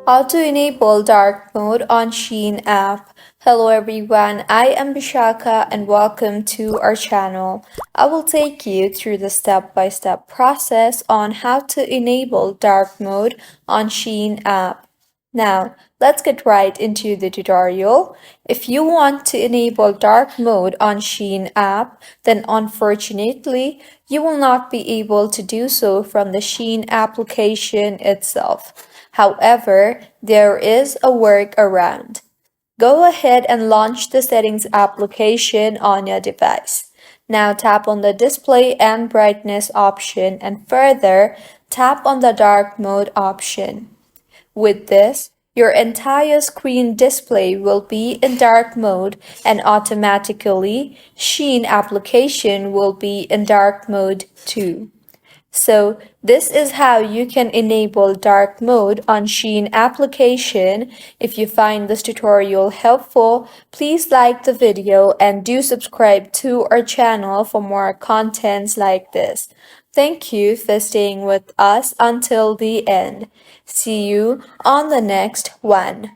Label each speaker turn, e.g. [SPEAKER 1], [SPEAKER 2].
[SPEAKER 1] How to enable dark mode on Shein app. Hello everyone, I am Bishaka and welcome to our channel. I will take you through the step-by-step process on how to enable dark mode on Shein app. Now, let's get right into the tutorial. If you want to enable dark mode on Shein app, then unfortunately, you will not be able to do so from the Shein application itself. However, there is a workaround. Go ahead and launch the settings application on your device. Now tap on the display and brightness option and further tap on the dark mode option. With this, your entire screen display will be in dark mode and automatically Shein application will be in dark mode too. So this is how you can enable dark mode on Shein application. If you find this tutorial helpful, please like the video and do subscribe to our channel for more contents like this. Thank you for staying with us until the end. See you on the next one.